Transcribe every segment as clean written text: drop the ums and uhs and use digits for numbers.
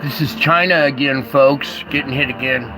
This is China again, folks. Getting hit again.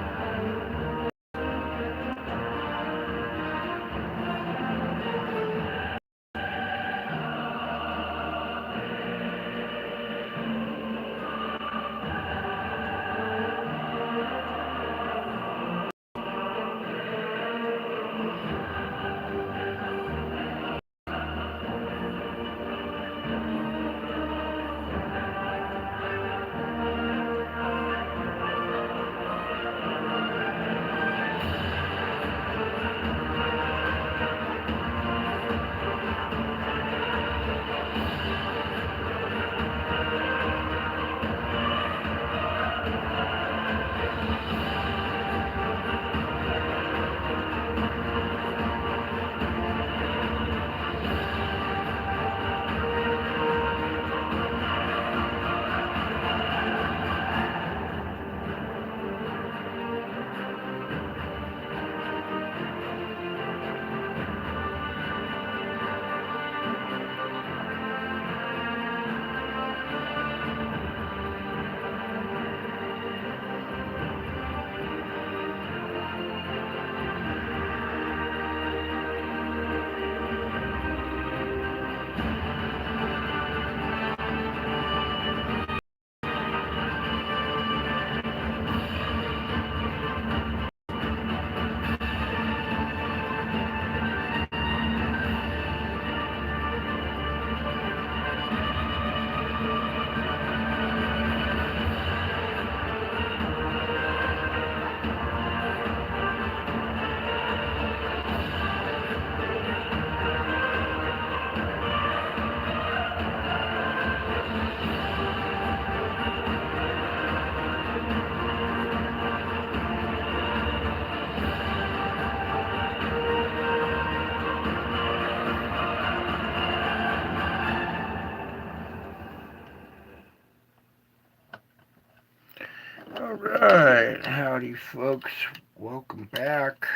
All right, howdy, folks. Welcome back.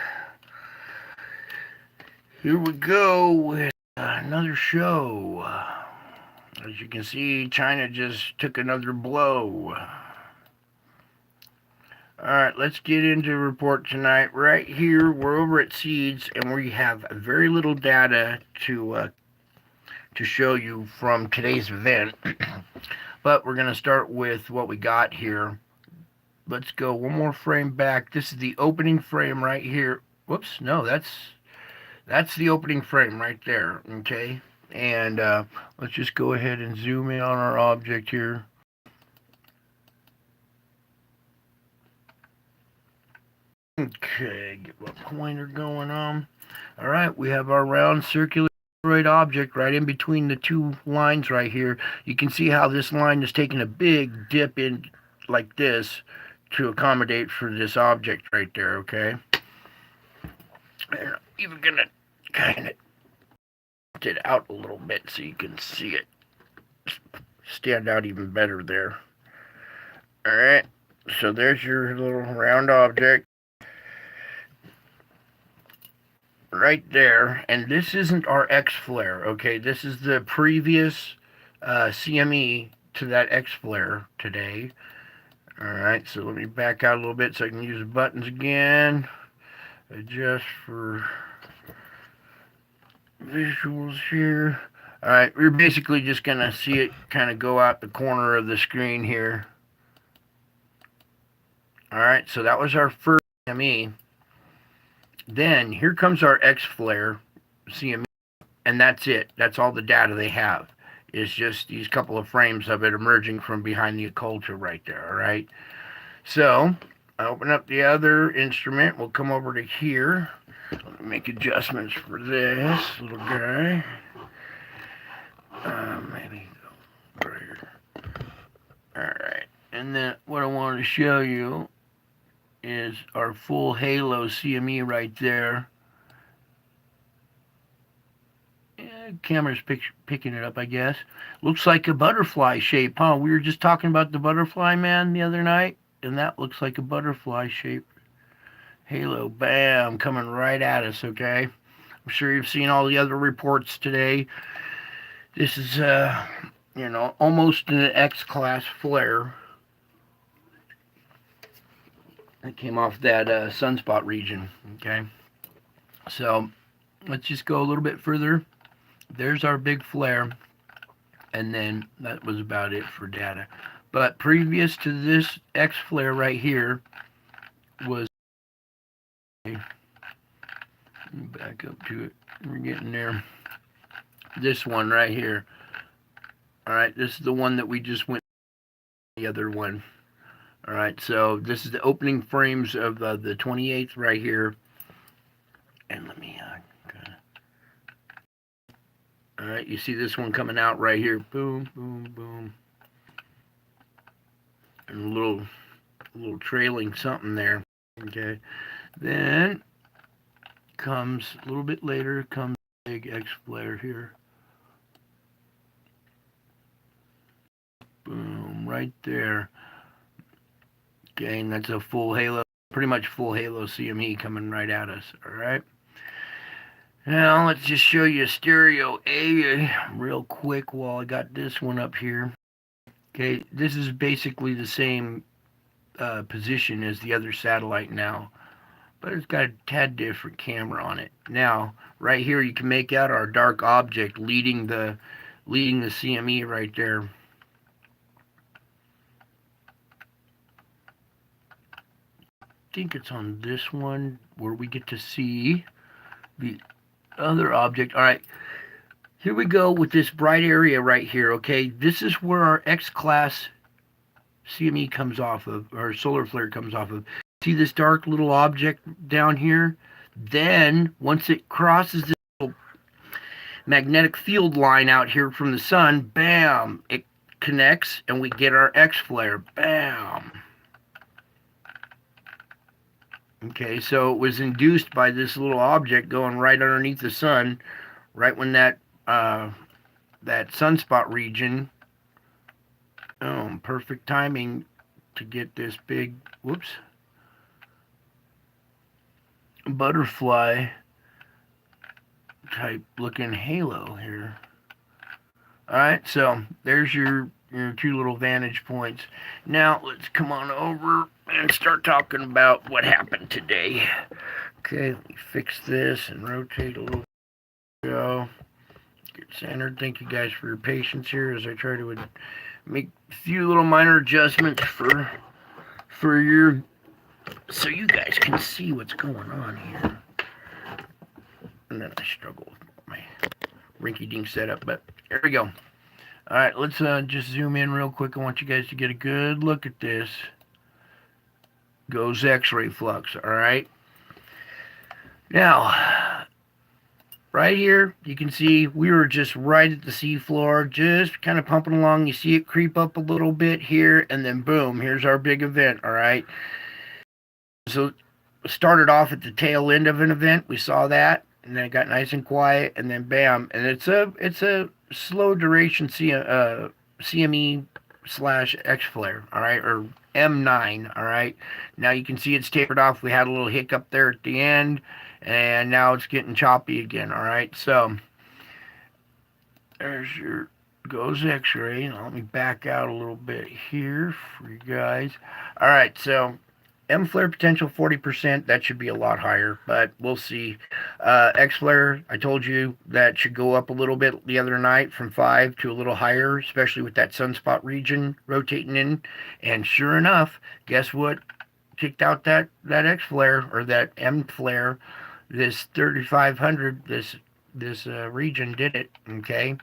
Here we go with another show. As you can see, China just took another blow. All right, let's get into the report tonight. Right here, we're over at Seeds, and we have very little data to show you from today's event. But we're going to start with what we got here. Let's go one more frame back. This is the opening frame right here. Whoops, no, that's the opening frame right there. Okay, and let's just go ahead and zoom in on our object here. Okay, get my pointer going on. All right, we have our round circular object right in between the two lines right here. You can see how this line is taking a big dip in like this to accommodate for this object right there, okay? And I'm even gonna kind of it out a little bit so you can see it stand out even better there. All right, so there's your little round object right there, and this isn't our X flare, okay? This is the previous CME to that X flare today. All right, so let me back out a little bit so I can use the buttons again. Adjust for visuals here. All right, we're basically just gonna see it kind of go out the corner of the screen here. All right, so that was our first CME. Then here comes our X flare CME, and that's it. That's all the data they have. It's just these couple of frames of it emerging from behind the occulta right there. All right, so I open up the other instrument. We'll come over to here. Let me make adjustments for this little guy. Maybe go right here. All right, and then what I wanted to show you is our full halo CME right there. Yeah, camera's picking it up, I guess. Looks like a butterfly shape, huh? We were just talking about the butterfly man the other night, and that looks like a butterfly shape. Halo, bam, coming right at us, okay? I'm sure you've seen all the other reports today. This is, almost an X-class flare. that came off that sunspot region. Okay, so let's just go a little bit further. There's our big flare, and then that was about it for data. But previous to this X flare right here was, back up to it, we're getting there. This one right here. All right, this is the one that we just went, the other one. All right, so this is the opening frames of the 28th right here. And let me, all right, you see this one coming out right here. Boom, boom, boom. And a little trailing something there. Okay, then comes a little bit later comes big X flare here. Boom, right there. Okay, and that's a full halo, pretty much full halo CME coming right at us. All right. Now let's just show you stereo A real quick while I got this one up here. Okay, this is basically the same position as the other satellite now, but it's got a tad different camera on it. Now, right here you can make out our dark object leading the CME right there. I think it's on this one where we get to see the other object. All right, here we go with this bright area right here. Okay, this is where our X-class CME comes off of, or solar flare comes off of. See this dark little object down here? Then, once it crosses this little magnetic field line out here from the sun, bam, it connects and we get our X flare. Bam. Okay, so it was induced by this little object going right underneath the sun, right when that sunspot region. Oh, perfect timing to get this big, whoops, butterfly type looking halo here. All right, so there's your two little vantage points. Now let's come on over and start talking about what happened today. Okay, let me fix this and rotate a little. Go. Get centered. Thank you guys for your patience here as I try to make a few little minor adjustments for your, so you guys can see what's going on here. And then I struggle with my rinky-dink setup, but there we go. All right, let's just zoom in real quick. I want you guys to get a good look at this. Goes X-ray flux, all right? Now, right here, you can see we were just right at the seafloor, just kind of pumping along. You see it creep up a little bit here, and then boom, here's our big event, all right? So started off at the tail end of an event. We saw that, and then it got nice and quiet, and then bam, and it's a slow duration CME slash X flare, all right, or M9, all right. Now you can see it's tapered off. We had a little hiccup there at the end, and now it's getting choppy again, all right. So there's your goes X-ray. Now let me back out a little bit here for you guys. All right, so M flare potential 40%. That should be a lot higher, but we'll see. X flare, I told you that should go up a little bit the other night from 5 to a little higher, especially with that sunspot region rotating in. And sure enough, guess what kicked out that X flare, or that M flare? This 3500, this region did it. Okay.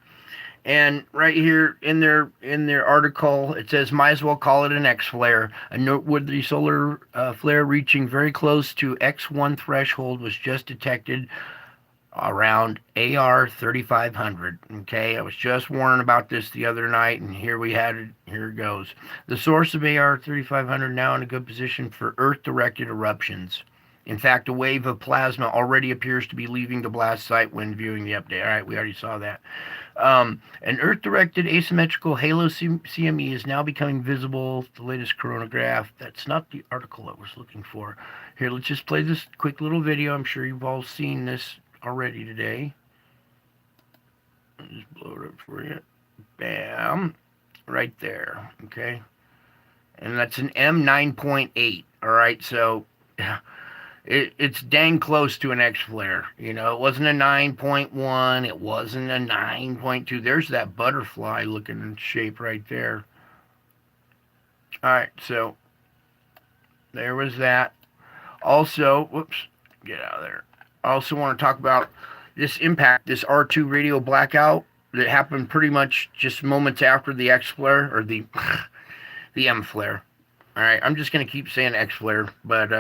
And right here in their article, it says, might as well call it an X flare. A noteworthy solar flare reaching very close to X1 threshold was just detected around AR 3500. Okay, I was just warning about this the other night, and here we had it. Here it goes. The source of AR 3500 now in a good position for Earth-directed eruptions. In fact, a wave of plasma already appears to be leaving the blast site when viewing the update. All right, we already saw that. An Earth-directed asymmetrical halo CME is now becoming visible. The latest coronagraph. That's not the article I was looking for. Here, let's just play this quick little video. I'm sure you've all seen this already today. I'll just blow it up for you. Bam. Right there. Okay. and that's an M9.8. All right, so it's dang close to an X flare. You know, it wasn't a 9.1, it wasn't a 9.2. There's that butterfly looking shape right there. All right, so there was that. Also, whoops, get out of there. I also want to talk about this impact, this R2 radio blackout that happened pretty much just moments after the X flare or the the M flare. All right, I'm just gonna keep saying X flare, but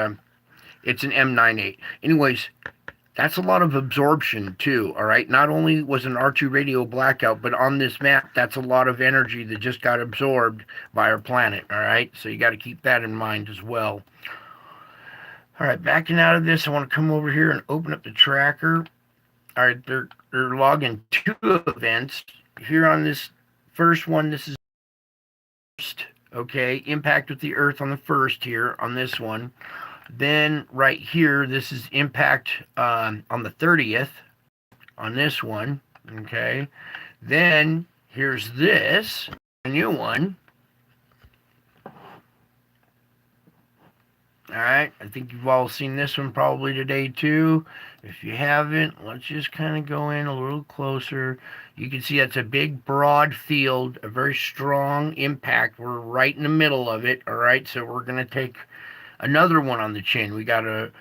it's an M98. Anyways, that's a lot of absorption too. All right, not only was an R2 radio blackout, but on this map, that's a lot of energy that just got absorbed by our planet. All right, so you got to keep that in mind as well. All right, backing out of this, I want to come over here and open up the tracker. All right, they're logging two events here on this first one. This is first, okay, impact with the Earth on the first here on this one. Then right here, this is impact on the 30th on this one, okay. Then here's this, a new one. All right, I think you've all seen this one probably today too. If you haven't, let's just kind of go in a little closer. You can see that's a big broad field, a very strong impact. We're right in the middle of it. All right, so we're going to take another one on the chin. We got a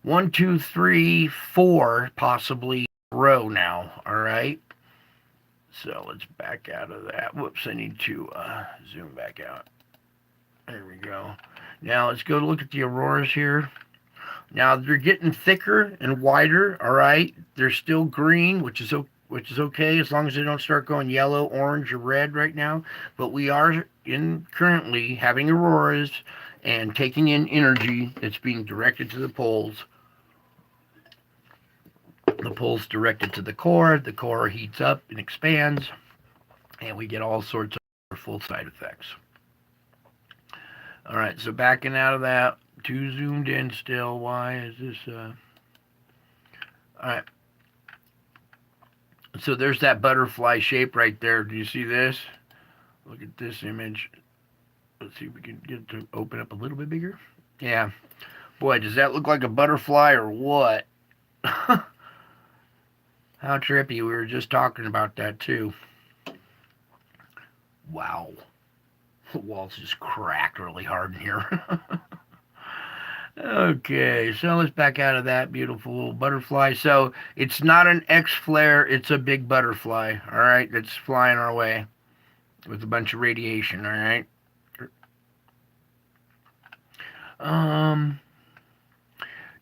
1, 2, 3, 4 possibly row now. All right, so let's back out of that. Whoops, I need to zoom back out. There we go. Now let's go look at the auroras here. Now they're getting thicker and wider. All right, they're still green, which is okay as long as they don't start going yellow, orange, or red right now. But we are currently having auroras and taking in energy that's being directed to the poles. The poles directed to the core. The core heats up and expands, and we get all sorts of full side effects. All right, so backing out of that, too zoomed in still. Why is this? All right. So there's that butterfly shape right there. Do you see this? Look at this image. Let's see if we can get it to open up a little bit bigger. Yeah. Boy, does that look like a butterfly or what? How trippy. We were just talking about that too. Wow. The walls just cracked really hard in here. Okay, so let's back out of that beautiful little butterfly. So it's not an X flare, it's a big butterfly, all right, that's flying our way with a bunch of radiation, all right?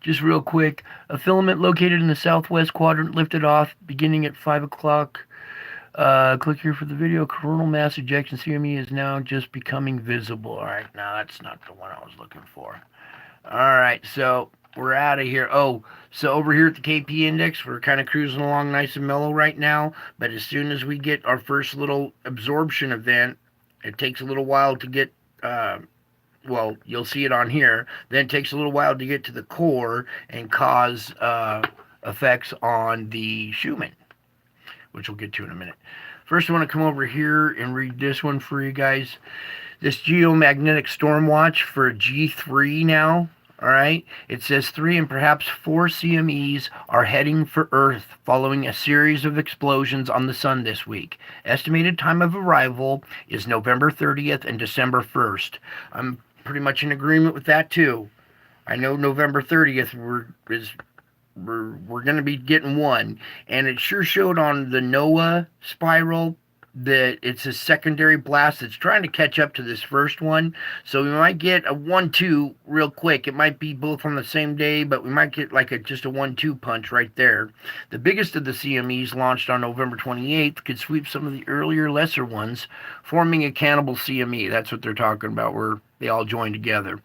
Just real quick, a filament located in the southwest quadrant lifted off beginning at 5 o'clock. Click here for the video. Coronal mass ejection CME is now just becoming visible. All right, now that's not the one I was looking for. All right, so we're out of here. Oh, so over here at the KP index, we're kind of cruising along nice and mellow right now. But as soon as we get our first little absorption event, it takes a little while to get, well, you'll see it on here. Then it takes a little while to get to the core and cause effects on the Schumann, which we'll get to in a minute. First, I want to come over here and read this one for you guys. This geomagnetic storm watch for G3 now. All right, it says 3 and perhaps 4 CMEs are heading for Earth following a series of explosions on the sun this week. Estimated time of arrival is November 30th and December 1st. I'm pretty much in agreement with that too. I know November 30th we're going to be getting one, and it sure showed on the NOAA spiral that it's a secondary blast that's trying to catch up to this first one. So we might get a 1-2 real quick. It might be both on the same day, but we might get like just a 1-2 punch right there. The biggest of the CMEs, launched on November 28th, could sweep some of the earlier lesser ones, forming a cannibal CME. That's what they're talking about, where they all join together.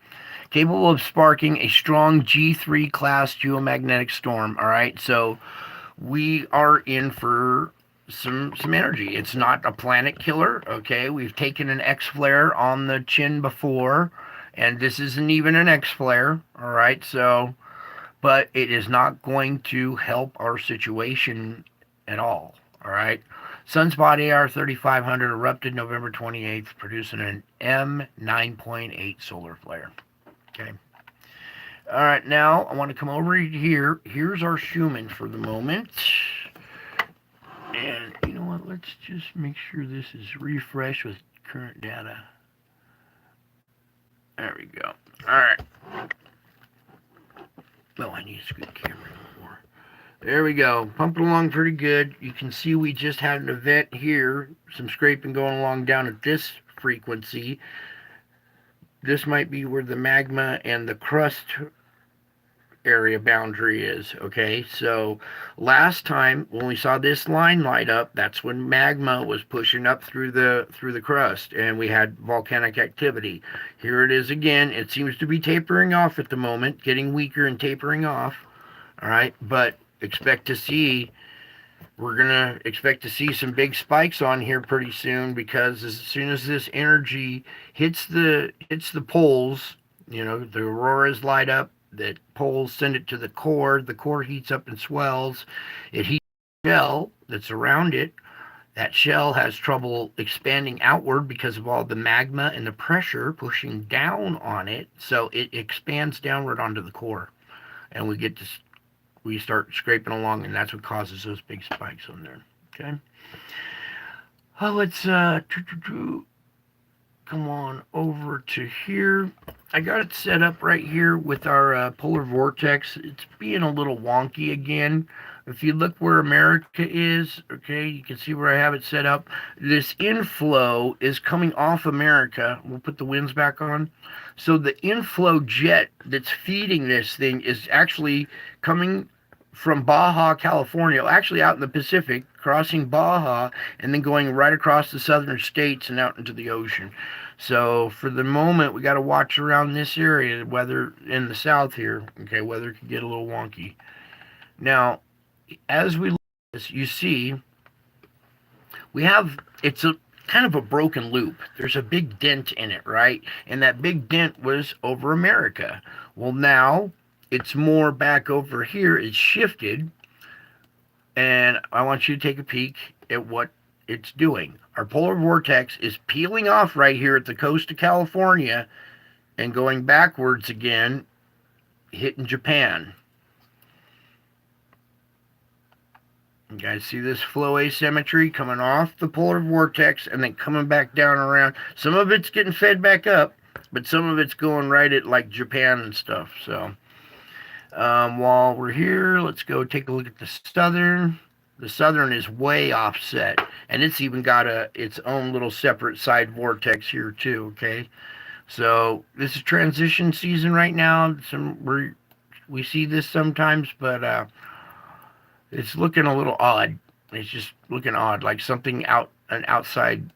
Capable of sparking a strong G3 class geomagnetic storm. All right, so we are in for some energy. It's not a planet killer, okay? We've taken an X flare on the chin before, and this isn't even an X flare, all right? So, but it is not going to help our situation at all right? Sunspot AR 3500 erupted November 28th, producing an M9.8 solar flare. Okay. All right, now I want to come over here. Here's our Schumann for the moment. And you know what? Let's just make sure this is refreshed with current data. There we go. All right. Oh, I need a scoot camera more. There we go. Pumping along pretty good. You can see we just had an event here. Some scraping going along down at this frequency. This might be where the magma and the crust area boundary is. Okay, so last time when we saw this line light up, that's when magma was pushing up through the crust and we had volcanic activity. Here it is again. It seems to be tapering off at the moment, getting weaker and tapering off. All right, but we're gonna expect to see some big spikes on here pretty soon, because as soon as this energy hits the poles, you know, the auroras light up, the poles send it to the core heats up and swells, it heats the shell that's around it. That shell has trouble expanding outward because of all the magma and the pressure pushing down on it, so it expands downward onto the core, and we start scraping along, and that's what causes those big spikes on there. Okay. Let's come on over to here. I got it set up right here with our polar vortex. It's being a little wonky again. If you look where America is, okay, you can see where I have it set up. This inflow is coming off America. We'll put the winds back on. So the inflow jet that's feeding this thing is actually coming from Baja, California, actually out in the Pacific, crossing Baja, and then going right across the southern states and out into the ocean. So for the moment, we got to watch around this area, weather in the south here. Okay, weather could get a little wonky. Now, as we look at this, you see, it's a kind of a broken loop. There's a big dent in it, right? And that big dent was over America. Well, now it's more back over here. It's shifted, and I want you to take a peek at what it's doing. Our polar vortex is peeling off right here at the coast of California and going backwards again, hitting Japan. You guys see this flow asymmetry coming off the polar vortex and then coming back down around. Some of it's getting fed back up, but some of it's going right at like Japan and stuff. So while we're here, let's go take a look at the southern. The southern is way offset, and it's even got its own little separate side vortex here too. Okay, so this is transition season right now. We see this sometimes, but it's looking a little odd. It's just looking odd, like an outside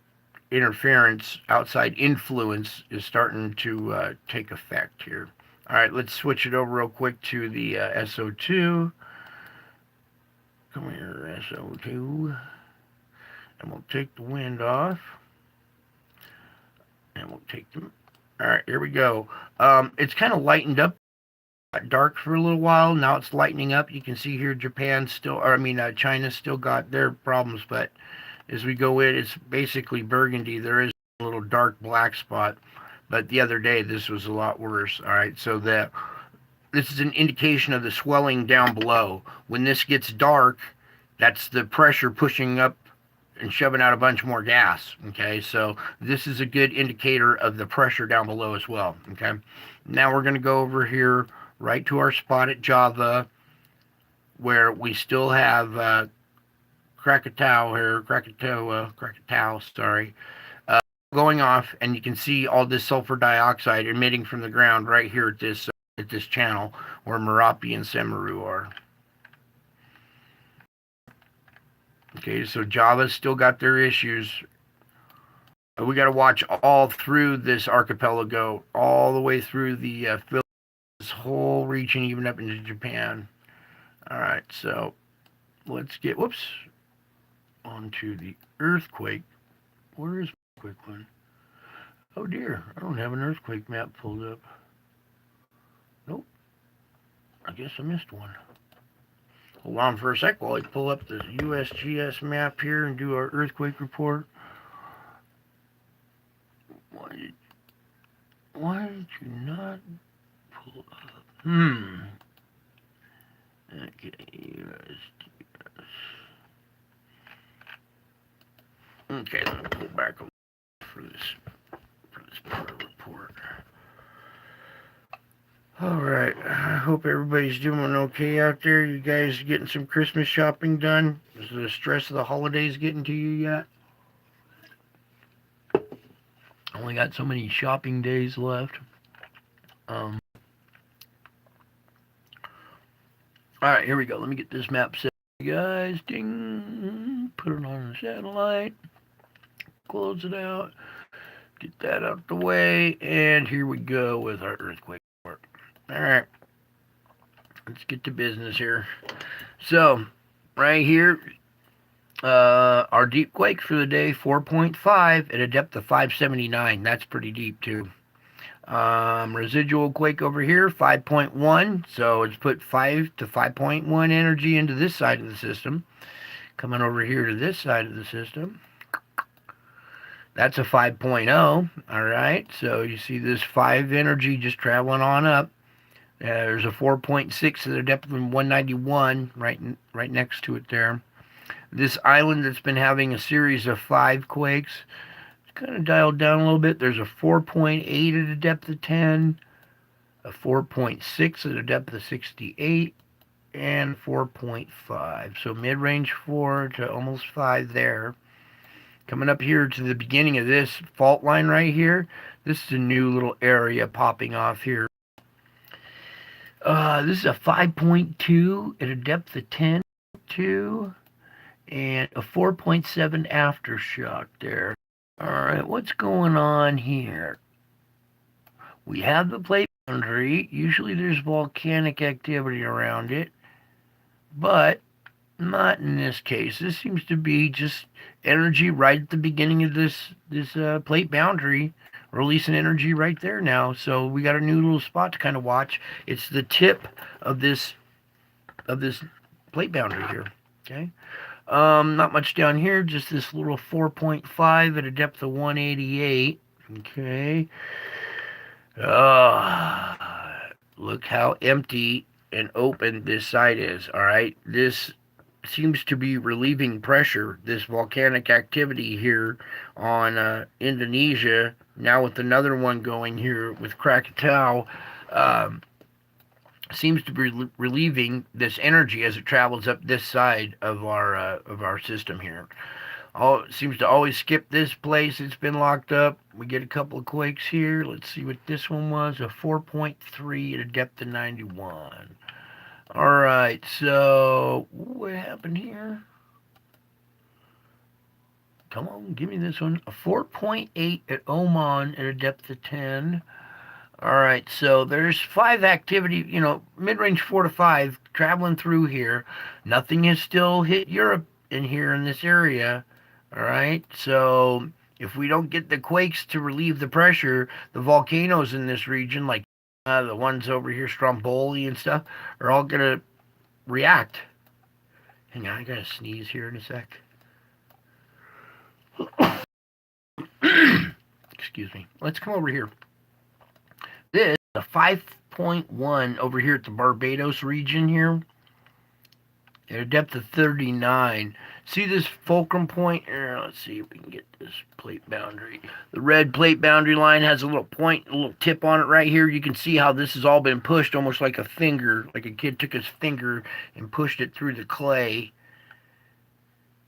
interference, outside influence is starting to take effect here. All right, let's switch it over real quick to the SO2. Come here, SO2. And we'll take the wind off. And we'll take them. All right, here we go. It's kind of lightened up, dark for a little while. Now it's lightening up. You can see here China still got their problems, but as we go in, it's basically burgundy. There is a little dark black spot, but the other day this was a lot worse. All right, so this is an indication of the swelling down below. When this gets dark, that's the pressure pushing up and shoving out a bunch more gas. Okay, so this is a good indicator of the pressure down below as well. Okay, now we're going to go over here right to our spot at Java, where we still have Krakatoa, going off, and you can see all this sulfur dioxide emitting from the ground right here at this channel where Merapi and Semaru are. Okay, so Java's still got their issues. We got to watch all through this archipelago, all the way through the Philippines, this whole region, even up into Japan. All right, so let's get onto the earthquake. Where is the earthquake one? Oh dear, I don't have an earthquake map pulled up. Nope. I guess I missed one. Hold on for a sec while I pull up the USGS map here and do our earthquake report. Why did you not pull up? Okay, USGS. Okay, let me pull back for this part of the report. Alright, I hope everybody's doing okay out there. You guys getting some Christmas shopping done? Is the stress of the holidays getting to you yet? Only got so many shopping days left. Alright, here we go. Let me get this map set, guys. Ding. Put it on the satellite. Close it out. Get that out the way. And here we go with our earthquake report. Alright. Let's get to business here. So, right here, our deep quake for the day, 4.5 at a depth of 579. That's pretty deep, too. Residual quake over here, 5.1. So it's put 5 to 5.1 energy into this side of the system. Coming over here to this side of the system. That's a 5.0. All right. So you see this 5 energy just traveling on up. There's a 4.6 at a depth of 191 right next to it there. This island that's been having a series of 5 quakes, kind of dialed down a little bit. There's a 4.8 at a depth of 10, a 4.6 at a depth of 68, and 4.5. So mid-range 4 to almost 5 there. Coming up here to the beginning of this fault line right here, this is a new little area popping off here. This is a 5.2 at a depth of 10, 2, and a 4.7 aftershock there. Alright, what's going on here? We have the plate boundary. Usually there's volcanic activity around it, but not in this case. This seems to be just energy right at the beginning of this plate boundary, releasing energy right there now. So we got a new little spot to kind of watch. It's the tip of this plate boundary here. Okay. Not much down here, just this little 4.5 at a depth of 188. Okay. Look how empty and open this side is. All right. This seems to be relieving pressure, this volcanic activity here on Indonesia. Now with another one going here with Krakatau. Seems to be relieving this energy as it travels up this side of our system here. Seems to always skip this place. It's been locked up. We get a couple of quakes here. Let's see what this one was. A 4.3 at a depth of 91. All right. So what happened here? Come on, give me this one. A 4.8 at Oman at a depth of 10. All right, so there's 5 activity, mid-range 4 to 5 traveling through here. Nothing has still hit Europe in here in this area. All right, so if we don't get the quakes to relieve the pressure, the volcanoes in this region, like the ones over here, Stromboli and stuff, are all going to react. Hang on, I got to sneeze here in a sec. Excuse me. Let's come over here. This is a 5.1 over here at the Barbados region here. At a depth of 39. See this fulcrum point? Here, let's see if we can get this plate boundary. The red plate boundary line has a little point, a little tip on it right here. You can see how this has all been pushed almost like a finger, like a kid took his finger and pushed it through the clay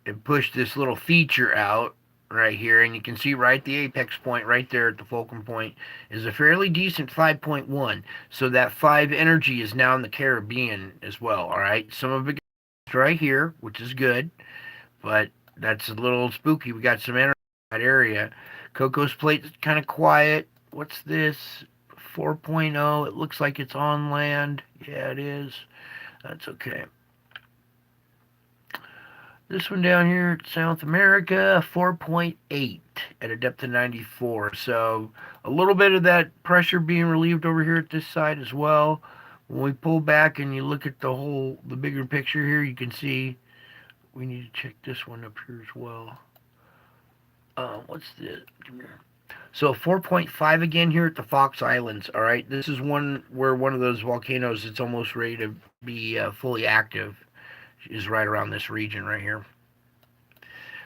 and pushed this little feature out right here, and you can see right the apex point right there at the fulcrum point is a fairly decent 5.1. So that 5 energy is now in the Caribbean as well. All right, some of it right here, which is good, but that's a little spooky. We got some energy in that area. Cocos Plate's kind of quiet. What's this? 4.0. It looks like it's on land. Yeah, it is. That's okay. This one down here, South America, 4.8 at a depth of 94. So a little bit of that pressure being relieved over here at this side as well. when we pull back and you look at the bigger picture here, you can see we need to check this one up here as well. What's this? So 4.5 again here at the Fox Islands. All right, this is one where one of those volcanoes that's almost ready to be fully active is right around this region right here.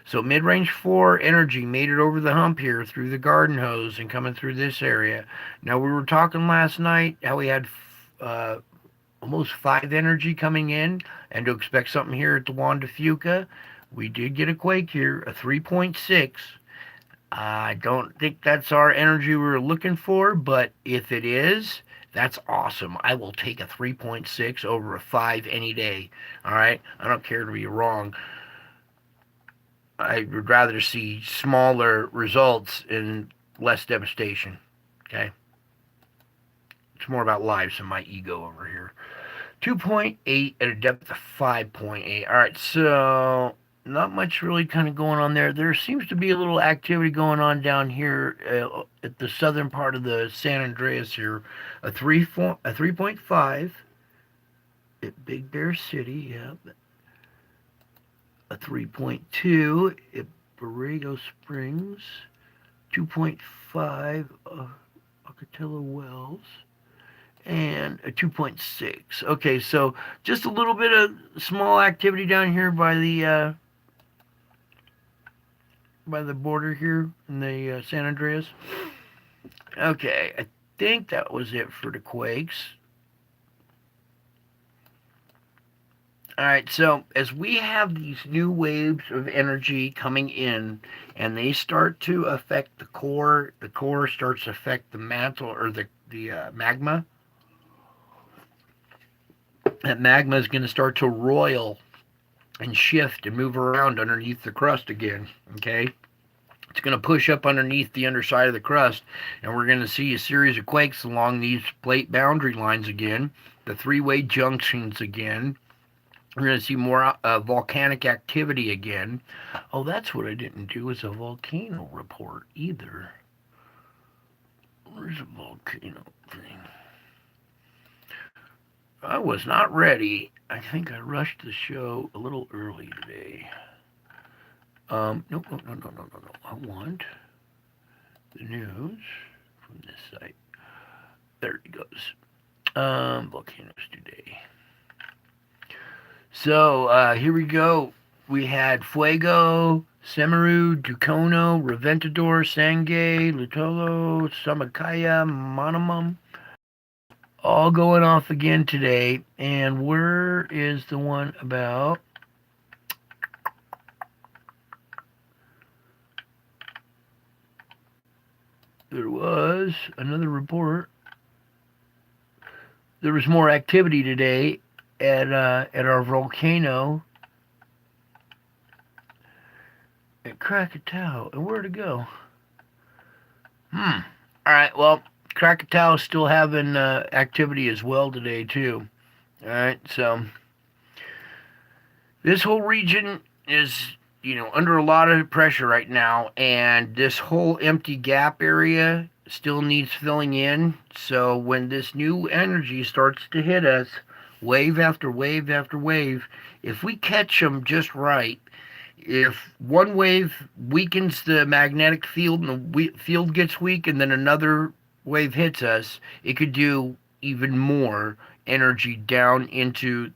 So mid-range 4 energy made it over the hump here through the garden hose and coming through this area. Now we were talking last night how we had almost 5 energy coming in, and to expect something here at the Juan de Fuca. We did get a quake here, a 3.6. I don't think that's our energy we were looking for, but if it is, that's awesome. I will take a 3.6 over a 5 any day. All right? I don't care to be wrong. I would rather see smaller results and less devastation. Okay? It's more about lives than my ego over here. 2.8 at a depth of 5.8. All right, so not much really kind of going on there. There seems to be a little activity going on down here at the southern part of the San Andreas here. A 3.5 at Big Bear City, yeah. A 3.2 at Borrego Springs. 2.5 Ocatella Wells. And a 2.6. Okay, so just a little bit of small activity down here by the border here in the San Andreas. Okay, I think that was it for the quakes. All right, so as we have these new waves of energy coming in and they start to affect the core starts to affect the mantle or the magma. That magma is going to start to roil and shift and move around underneath the crust again. Okay, it's going to push up underneath the underside of the crust, and we're going to see a series of quakes along these plate boundary lines again, the three-way junctions again. We're going to see more volcanic activity again. Oh, that's what I didn't do is a volcano report either. Where's a volcano thing? I was not ready. I think I rushed the show a little early today. No. I want the news from this site. There it goes. Volcanoes today. So here we go. We had Fuego, Semeru, Ducono, Reventador, Sangay, Lutolo, Samakaya, Monumum. All going off again today. And where is the one about? There was another report. There was more activity today at our volcano at Krakatoa. And where'd it go? All right. Well, Krakatoa is still having activity as well today too. All right. So this whole region is under a lot of pressure right now, and this whole empty gap area still needs filling in. So when this new energy starts to hit us, wave after wave after wave, if we catch them just right, if one wave weakens the magnetic field and the field gets weak and then another wave hits us, it could do even more energy down into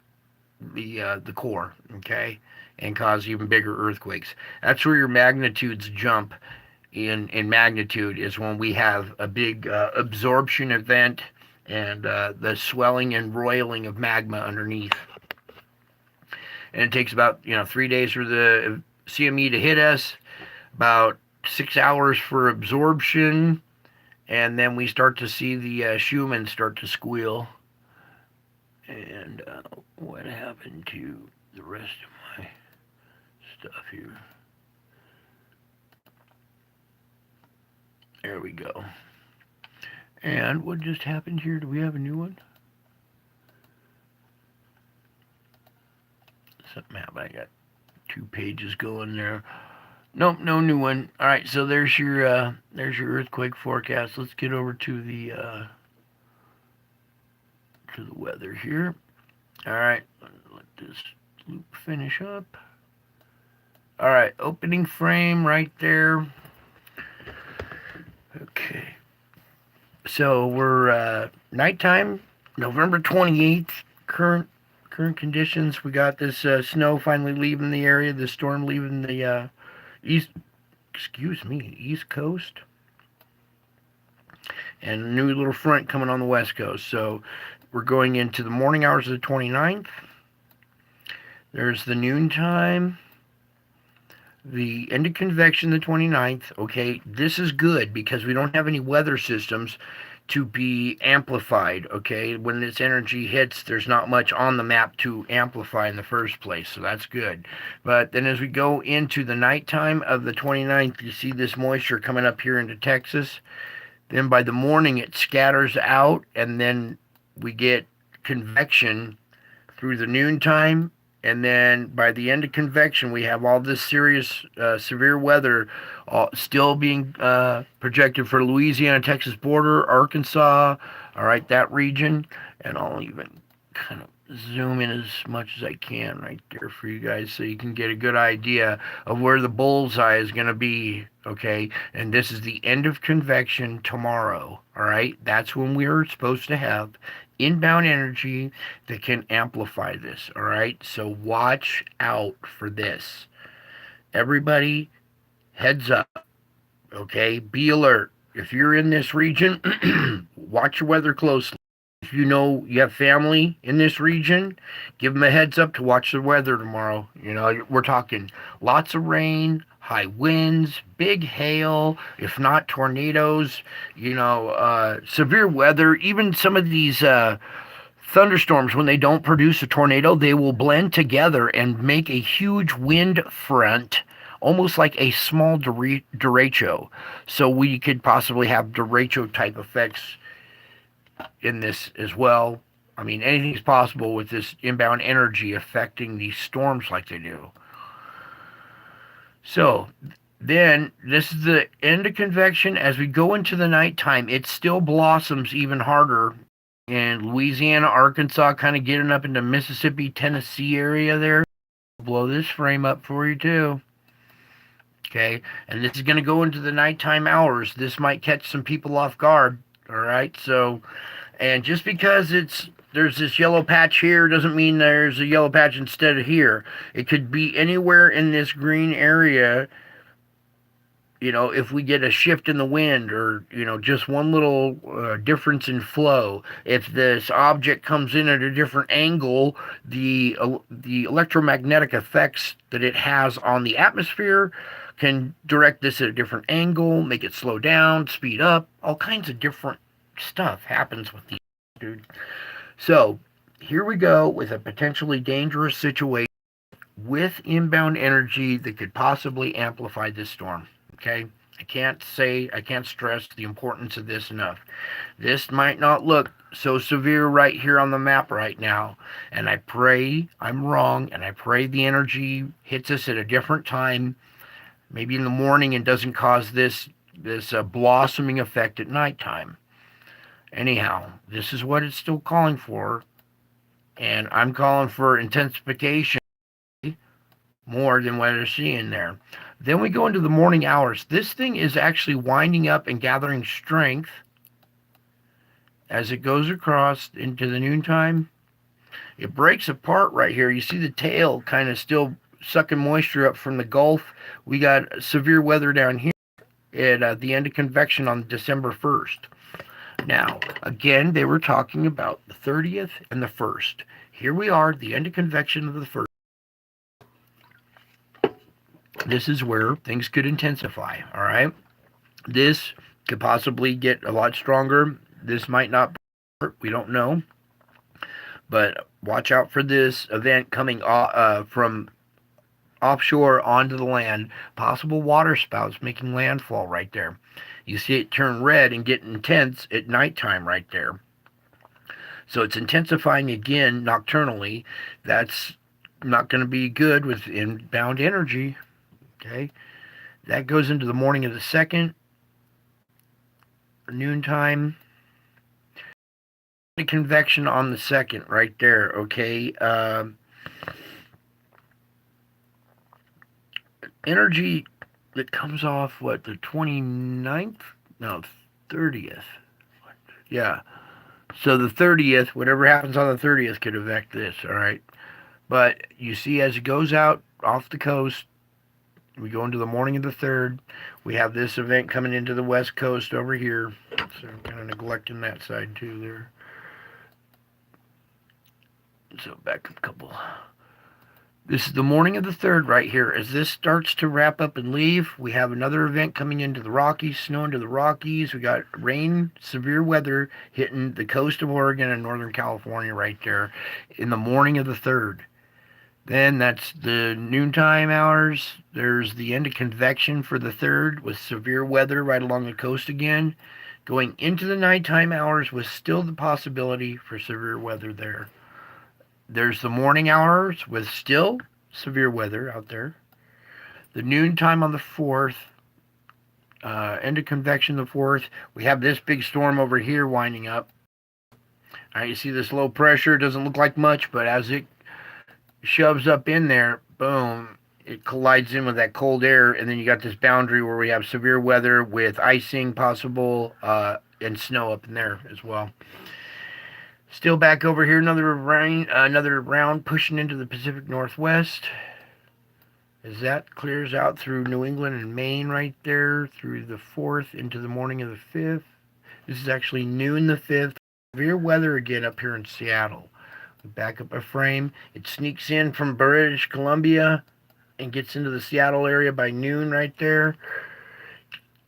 the core, okay, and cause even bigger earthquakes. That's where your magnitudes jump in magnitude, is when we have a big absorption event and the swelling and roiling of magma underneath. And it takes about 3 days for the CME to hit us, about 6 hours for absorption, and then we start to see the Schumann start to squeal. And what happened to the rest of my stuff here? There we go. And what just happened here? Do we have a new one? Something happened. I got 2 pages going there. Nope, no new one. All right, so there's your earthquake forecast. Let's get over to the to the weather here. All right, let this loop finish up. All right, opening frame right there. Okay. So we're nighttime, November 28th. Current conditions. We got this snow finally leaving the area. The storm leaving the east. Excuse me, East Coast, and a new little front coming on the West Coast. So we're going into the morning hours of the 29th. There's the noontime. The end of convection, the 29th. Okay, this is good because we don't have any weather systems to be amplified. Okay, when this energy hits, there's not much on the map to amplify in the first place, so that's good. But then as we go into the nighttime of the 29th, you see this moisture coming up here into Texas. Then by the morning, it scatters out, and then we get convection through the noontime. And then by the end of convection, we have all this serious, severe weather still being projected for Louisiana, Texas border, Arkansas, all right, that region. And I'll even kind of zoom in as much as I can right there for you guys so you can get a good idea of where the bullseye is going to be, okay? And this is the end of convection tomorrow, all right? That's when we're supposed to have inbound energy that can amplify this, all right? So watch out for this. Everybody, heads up, okay? Be alert. If you're in this region, watch your weather closely. If you know you have family in this region, give them a heads up to watch the weather tomorrow. You know, we're talking lots of rain, high winds, big hail, if not tornadoes, severe weather. Even some of these thunderstorms, when they don't produce a tornado, they will blend together and make a huge wind front, almost like a small derecho. So we could possibly have derecho type effects in this as well. I mean, anything's possible with this inbound energy affecting these storms like they do. So then this is the end of convection. As we go into the nighttime, it still blossoms even harder in Louisiana, Arkansas, kind of getting up into Mississippi, Tennessee area there. I'll blow this frame up for you too. Okay, and this is going to go into the nighttime hours. This might catch some people off guard. All right, so, and just because there's this yellow patch here doesn't mean there's a yellow patch instead of here. It could be anywhere in this green area. If we get a shift in the wind, or just one little difference in flow, if this object comes in at a different angle, the electromagnetic effects that it has on the atmosphere can direct this at a different angle, make it slow down, speed up. All kinds of different stuff happens with these, dude. So here we go with a potentially dangerous situation with inbound energy that could possibly amplify this storm. Okay, I can't stress the importance of this enough. This might not look so severe right here on the map right now, and I pray I'm wrong, and I pray the energy hits us at a different time, maybe in the morning, and doesn't cause this blossoming effect at nighttime. Anyhow, this is what it's still calling for, and I'm calling for intensification more than what they're seeing there. Then we go into the morning hours. This thing is actually winding up and gathering strength as it goes across into the noontime. It breaks apart right here. You see the tail kind of still sucking moisture up from the Gulf. We got severe weather down here at the end of convection on December 1st. Now, again, they were talking about the 30th and the 1st. Here we are, the end of convection of the 1st. This is where things could intensify, all right? This could possibly get a lot stronger. This might not, we don't know. But watch out for this event coming from offshore onto the land. Possible water spouts making landfall right there. You see it turn red and get intense at nighttime right there. So it's intensifying again nocturnally. That's not going to be good with inbound energy. Okay, that goes into the morning of the 2nd, noontime. The convection on the 2nd right there, okay? Energy that comes off, what, the 29th? No, 30th. Yeah. So the 30th, whatever happens on the 30th could affect this, all right? But you see, as it goes out off the coast, we go into the morning of the 3rd. We have this event coming into the west coast over here. So I'm kind of neglecting that side too there. So back up a couple. This is the morning of the 3rd right here. As this starts to wrap up and leave, we have another event coming into the Rockies, snow into the Rockies. We got rain, severe weather hitting the coast of Oregon and Northern California right there in the morning of the 3rd. Then that's the noontime hours. There's the end of convection for the 3rd with severe weather right along the coast again. Going into the nighttime hours with still the possibility for severe weather there. There's the morning hours with still severe weather out there. The noontime on the 4th, end of convection the 4th. We have this big storm over here winding up. All right, you see this low pressure. It doesn't look like much, but as it shoves up in there, boom, it collides in with that cold air, and then you got this boundary where we have severe weather with icing possible and snow up in there as well. Still back over here, another round pushing into the Pacific Northwest. As that clears out through New England and Maine right there, through the 4th into the morning of the 5th. This is actually noon the 5th. Severe weather again up here in Seattle. We back up a frame. It sneaks in from British Columbia and gets into the Seattle area by noon right there.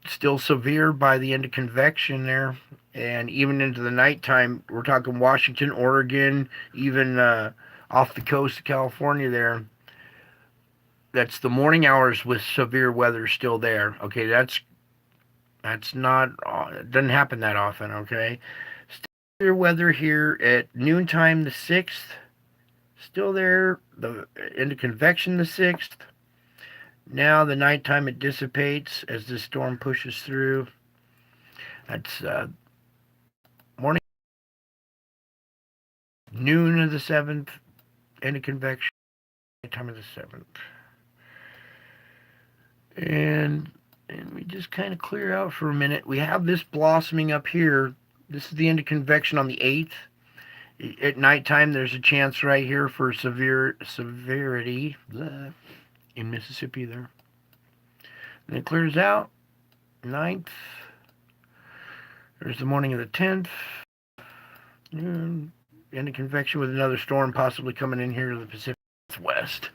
Still severe by the end of convection there. And even into the nighttime, we're talking Washington, Oregon, even off the coast of California there. That's the morning hours with severe weather still there. Okay, that's not, it doesn't happen that often, okay? Severe weather here at noontime the 6th. Still there. The end of convection the 6th. Now the nighttime it dissipates as the storm pushes through. That's morning, noon of the 7th, end of convection, nighttime of the 7th. And we just kind of clear out for a minute. We have this blossoming up here. This is the end of convection on the 8th. At nighttime, there's a chance right here for severity in Mississippi there. And it clears out. 9th. There's the morning of the 10th. End of convection with another storm possibly coming in here to the Pacific Northwest.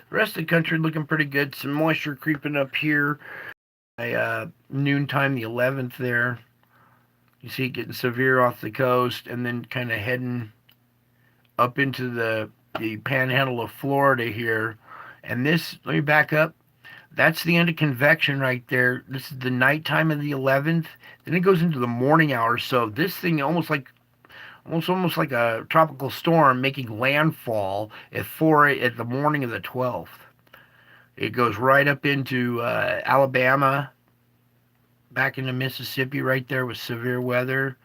The rest of the country looking pretty good. Some moisture creeping up here by noontime the 11th there. You see it getting severe off the coast and then kind of heading up into the panhandle of Florida here. And this, let me back up. That's the end of convection right there. This is the nighttime of the 11th. Then it goes into the morning hours. So this thing almost like a tropical storm making landfall at the morning of the 12th. It goes right up into Alabama, back into Mississippi right there with severe weather.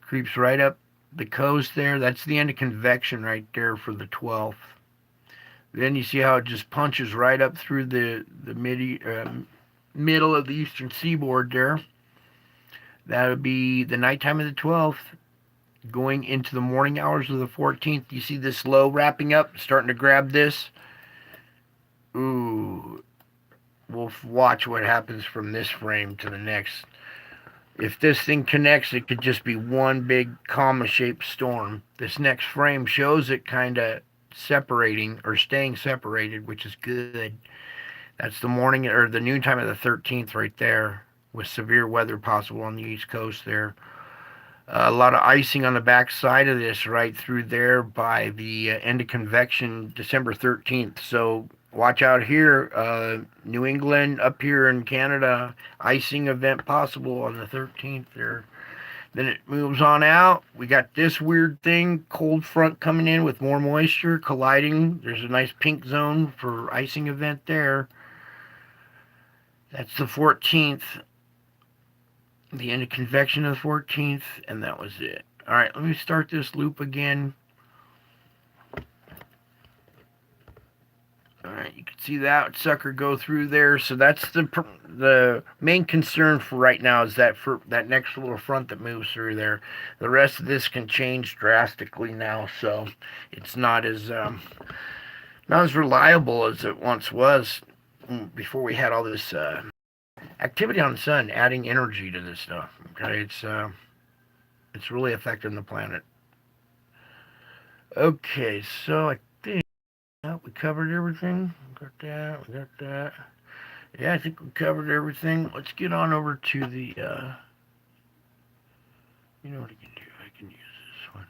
Creeps right up the coast there. That's the end of convection right there for the 12th. Then you see how it just punches right up through the middle of the eastern seaboard there. That would be the nighttime of the 12th. Going into the morning hours of the 14th. You see this low wrapping up, starting to grab this. Ooh. We'll watch what happens from this frame to the next. If this thing connects, it could just be one big comma-shaped storm. This next frame shows it kind of separating or staying separated, which is good. That's the morning or the noontime of the 13th right there, with severe weather possible on the East Coast there. A lot of icing on the back side of this right through there by the end of convection, December 13th. So watch out here, New England, up here in Canada, icing event possible on the 13th there. Then it moves on out. We got this weird thing, cold front coming in with more moisture, colliding. There's a nice pink zone for icing event there. That's the 14th. The end of convection of the 14th, and that was it. Alright, let me start this loop again. Alright, you can see that sucker go through there. So that's the main concern for right now is that for that next little front that moves through there. The rest of this can change drastically now, so it's not as reliable as it once was before we had all this activity on the sun, adding energy to this stuff. Okay, it's really affecting the planet. Okay, so I think we covered everything. We got that. Yeah, I think we covered everything. Let's get on over to the, you know what I can do? I can use this one.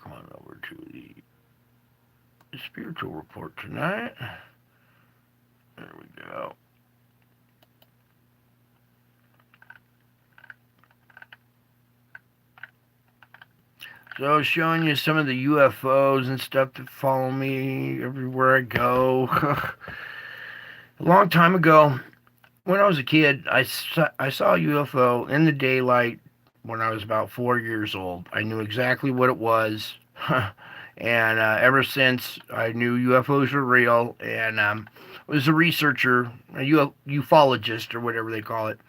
Come on over to the spiritual report tonight. There we go. So showing you some of the UFOs and stuff that follow me everywhere I go. A long time ago, when I was a kid, I saw a UFO in the daylight when I was about 4 years old. I knew exactly what it was. And ever since, I knew UFOs were real. And was a researcher, a ufologist, or whatever they call it.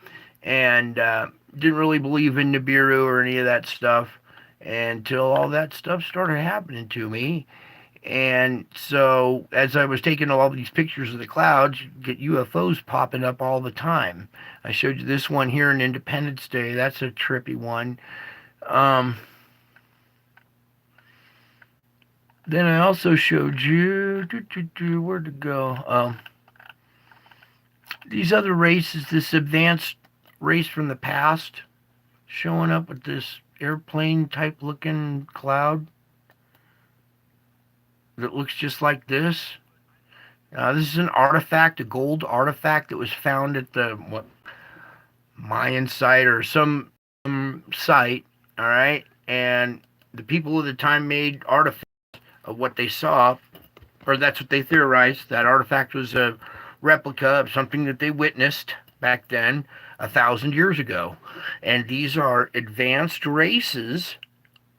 And didn't really believe in Nibiru or any of that stuff until all that stuff started happening to me. And so, as I was taking all these pictures of the clouds, you get UFOs popping up all the time. I showed you this one here in Independence Day. That's a trippy one. Then I also showed you, where'd it go? These other races, this advanced race from the past, showing up with this airplane type looking cloud that looks just like this. This is an artifact, a gold artifact that was found at the Mayan site or some site. All right, and the people of the time made artifacts of what they saw, or that's what they theorized. That artifact was a replica of something that they witnessed back then 1,000 years ago. And these are advanced races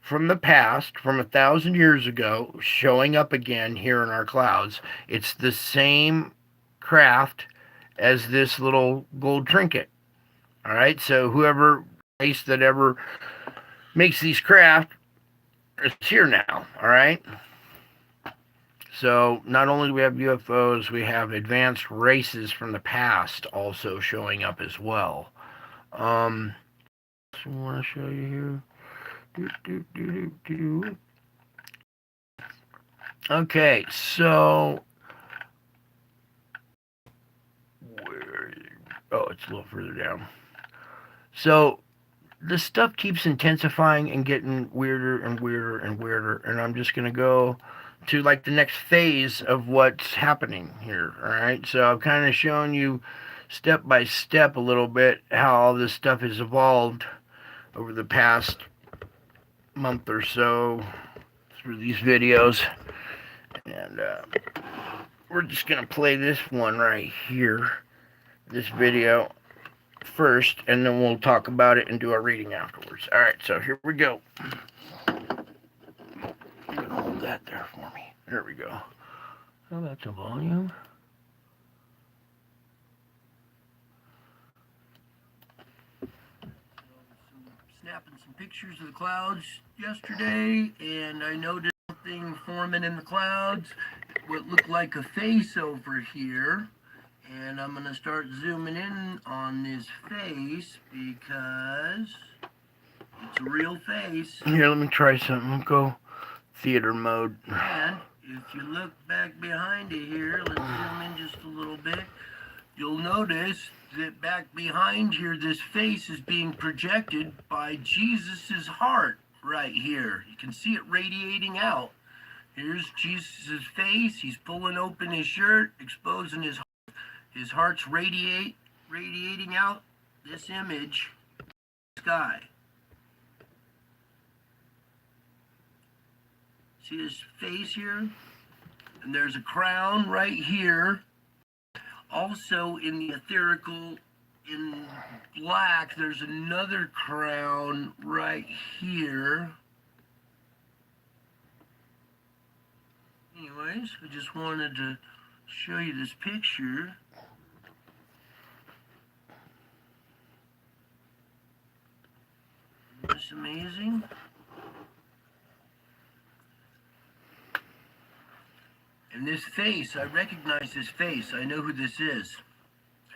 from the past, from 1,000 years ago, showing up again here in our clouds. It's the same craft as this little gold trinket. All right, so whoever race that ever makes these craft is here now. All right. So not only do we have UFOs, we have advanced races from the past also showing up as well. So I want to show you here. Okay, so it's a little further down. So this stuff keeps intensifying and getting weirder and weirder and weirder, and I'm just gonna go to like the next phase of what's happening here. All right, so I've kind of shown you step by step a little bit how all this stuff has evolved over the past month or so through these videos, and we're just gonna play this one right here, this video first, and then we'll talk about it and do our reading afterwards. All right, so here we go. Hold that there for me. There we go. Oh, that's a volume. Snapping some pictures of the clouds yesterday, and I noticed something forming in the clouds. What looked like a face over here. And I'm going to start zooming in on this face because it's a real face. Here, let me try something. Go theater mode. And if you look back behind it here, let's zoom in just a little bit. You'll notice that back behind here, this face is being projected by Jesus's heart right here. You can see it radiating out. Here's Jesus's face. He's pulling open his shirt, exposing his heart. His heart's radiating out this image in the sky. See his face here? And there's a crown right here. Also in the etherical in black, there's another crown right here. Anyways, I just wanted to show you this picture. Isn't this amazing? And this face, I recognize this face. I know who this is.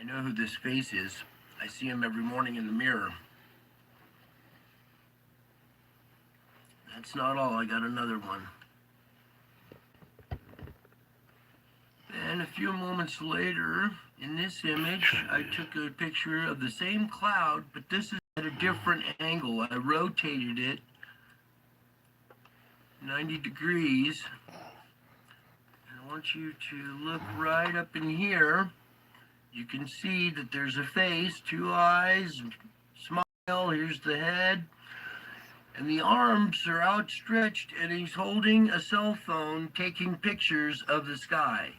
I know who this face is. I see him every morning in the mirror. That's not all. I got another one. And a few moments later, in this image, I took a picture of the same cloud, but this is at a different angle. I rotated it 90 degrees. And I want you to look right up in here. You can see that there's a face, two eyes, smile, here's the head. And the arms are outstretched, and he's holding a cell phone taking pictures of the sky.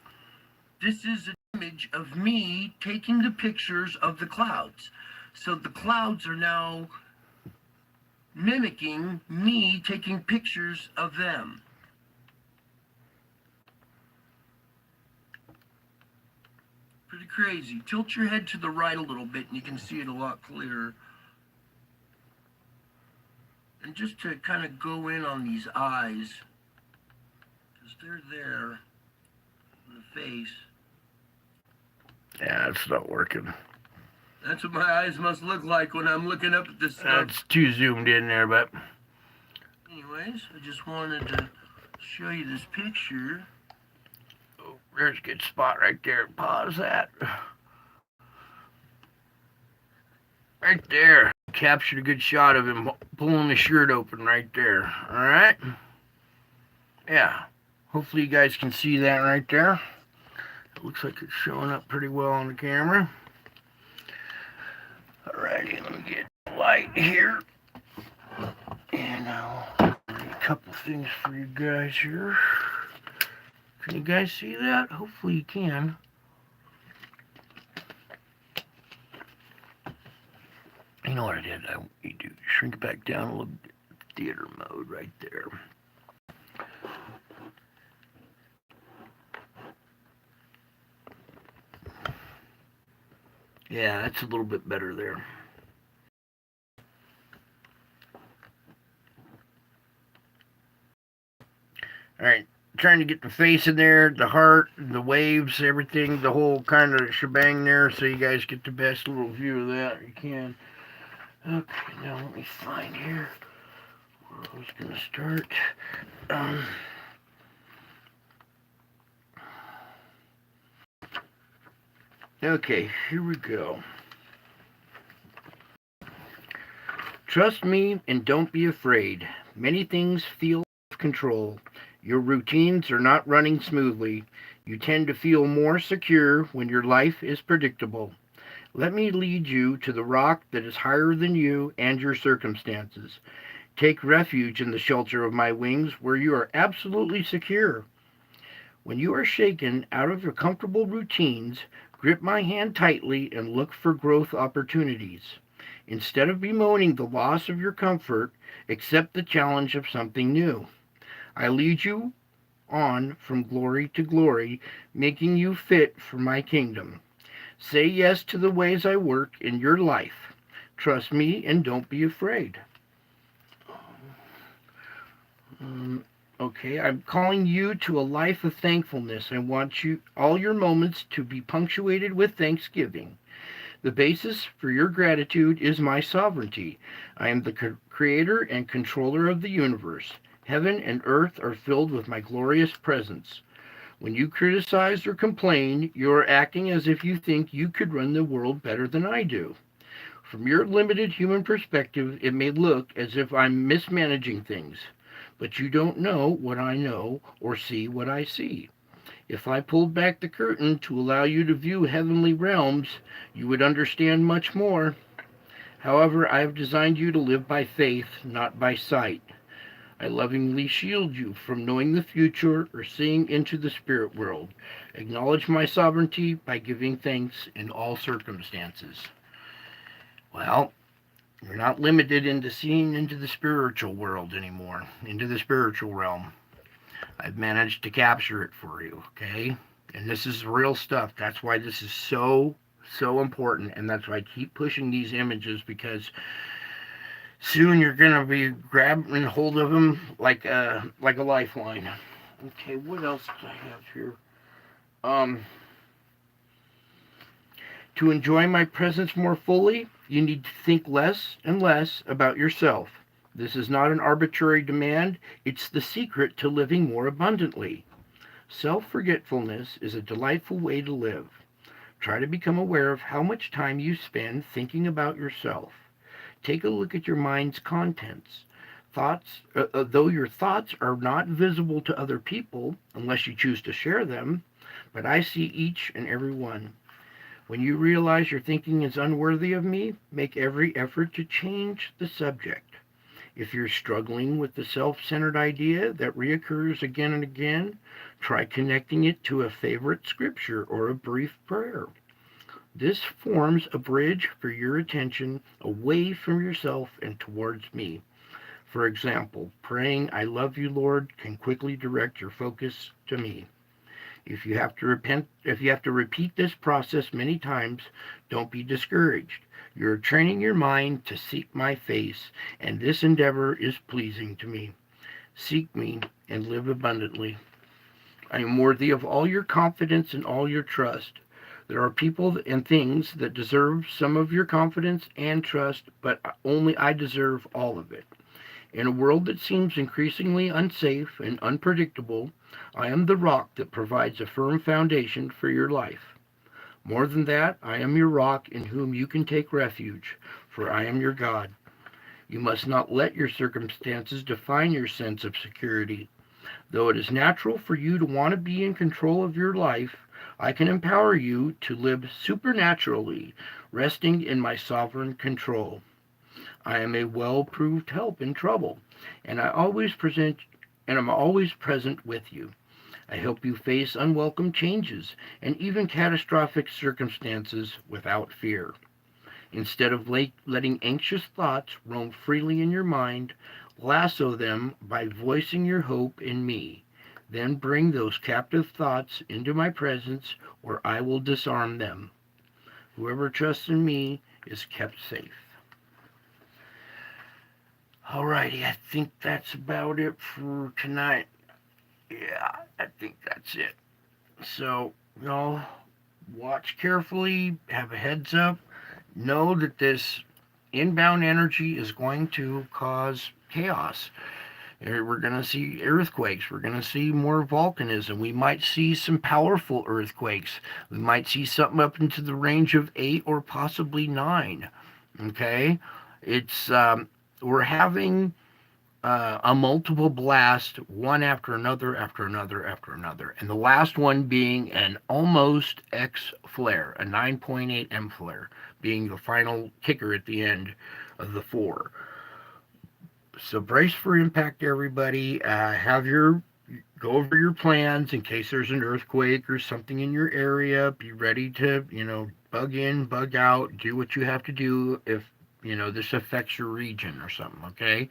This is an image of me taking the pictures of the clouds. So the clouds are now mimicking me taking pictures of them. Pretty crazy. Tilt your head to the right a little bit and you can see it a lot clearer. And just to kind of go in on these eyes, because they're there in the face. Yeah, it's not working. That's what my eyes must look like when I'm looking up at this stuff. It's too zoomed in there, but... Anyways, I just wanted to show you this picture. Oh, there's a good spot right there. Pause that. Right there. Captured a good shot of him pulling the shirt open right there. Alright? Yeah. Hopefully you guys can see that right there. It looks like it's showing up pretty well on the camera. Alrighty, let me get the light here. And I'll do a couple things for you guys here. Can you guys see that? Hopefully you can. You know what I did? I need to shrink it back down a little bit. Theater mode right there. Yeah, that's a little bit better there. Alright, trying to get the face in there, the heart, the waves, everything, the whole kind of shebang there, so you guys get the best little view of that you can. Okay, now let me find here where I was going to start. Okay, here we go. Trust me and don't be afraid. Many things feel out of control. Your routines are not running smoothly. You tend to feel more secure when your life is predictable. Let me lead you to the rock that is higher than you and your circumstances. Take refuge in the shelter of my wings where you are absolutely secure. When you are shaken out of your comfortable routines, grip my hand tightly and look for growth opportunities. Instead of bemoaning the loss of your comfort, accept the challenge of something new. I lead you on from glory to glory, making you fit for my kingdom. Say yes to the ways I work in your life. Trust me and don't be afraid. Okay, I'm calling you to a life of thankfulness. I want all your moments to be punctuated with thanksgiving. The basis for your gratitude is my sovereignty. I am the creator and controller of the universe. Heaven and earth are filled with my glorious presence. When you criticize or complain, you are acting as if you think you could run the world better than I do. From your limited human perspective, it may look as if I'm mismanaging things, but you don't know what I know or see what I see. If I pulled back the curtain to allow you to view heavenly realms, you would understand much more. However, I have designed you to live by faith, not by sight. I lovingly shield you from knowing the future or seeing into the spirit world. Acknowledge my sovereignty by giving thanks in all circumstances. Well, you're not limited into seeing into the spiritual world anymore, into the spiritual realm. I've managed to capture it for you, okay? And this is real stuff. That's why this is so important, and that's why I keep pushing these images, because soon you're gonna be grabbing hold of them like a lifeline. Okay, what else do I have here? Um, to enjoy my presence more fully, you need to think less and less about yourself. This is not an arbitrary demand, it's the secret to living more abundantly. Self forgetfulness is a delightful way to live. Try to become aware of how much time you spend thinking about yourself. Take a look at your mind's contents. Though your thoughts are not visible to other people unless you choose to share them, but I see each and every one. When you realize your thinking is unworthy of me, make every effort to change the subject. If you're struggling with the self-centered idea that reoccurs again and again, try connecting it to a favorite scripture or a brief prayer. This forms a bridge for your attention away from yourself and towards me. For example, praying, I love you, Lord, can quickly direct your focus to me. If you have to repeat this process many times, don't be discouraged. You're training your mind to seek my face, and this endeavor is pleasing to me. Seek me and live abundantly. I am worthy of all your confidence and all your trust. There are people and things that deserve some of your confidence and trust, but only I deserve all of it. In a world that seems increasingly unsafe and unpredictable, I am the rock that provides a firm foundation for your life. More than that, I am your rock in whom you can take refuge, for I am your God. You must not let your circumstances define your sense of security. Though it is natural for you to want to be in control of your life, I can empower you to live supernaturally, resting in my sovereign control. I am a well-proved help in trouble, and I'm always present with you. I help you face unwelcome changes and even catastrophic circumstances without fear. Instead of letting anxious thoughts roam freely in your mind, lasso them by voicing your hope in me. Then bring those captive thoughts into my presence, where I will disarm them. Whoever trusts in me is kept safe. Alrighty, I think that's about it for tonight. Yeah, I think that's it. So, y'all watch carefully, have a heads up. Know that this inbound energy is going to cause chaos. We're going to see earthquakes. We're going to see more volcanism. We might see some powerful earthquakes. We might see something up into the range of 8 or possibly 9. Okay? It's we're having a multiple blast, one after another, after another, after another. And the last one being an almost X flare, a 9.8 M flare, being the final kicker at the end of the 4. So brace for impact, everybody. Go over your plans in case there's an earthquake or something in your area. Be ready to, bug in, bug out, do what you have to do if, this affects your region or something, okay?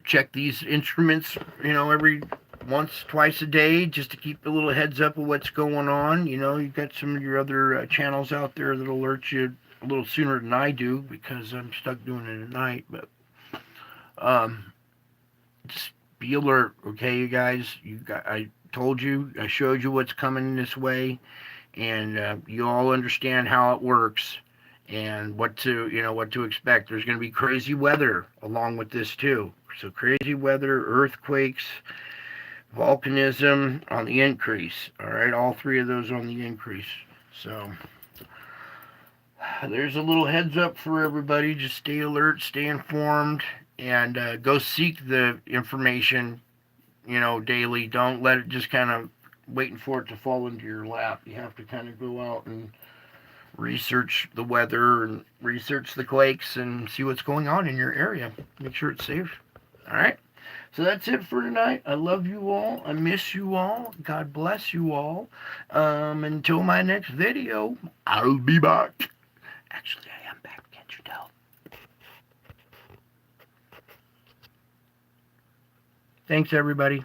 Check these instruments, every once, twice a day, just to keep a little heads up of what's going on. You've got some of your other channels out there that alert you a little sooner than I do, because I'm stuck doing it at night. But just be alert, okay, you guys. I told you, I showed you what's coming this way, and you all understand how it works and what to expect. There's going to be crazy weather along with this too. So crazy weather, earthquakes, volcanism on the increase. All right, all 3 of those on the increase. So there's a little heads up for everybody. Just stay alert, stay informed, and go seek the information, daily. Don't let it just kind of waiting for it to fall into your lap. You have to kind of go out and research the weather and research the quakes and see what's going on in your area. Make sure it's safe. All right. So that's it for tonight. I love you all. I miss you all. God bless you all. Until my next video, I'll be back. Actually, I am back. Can't you tell? Thanks, everybody.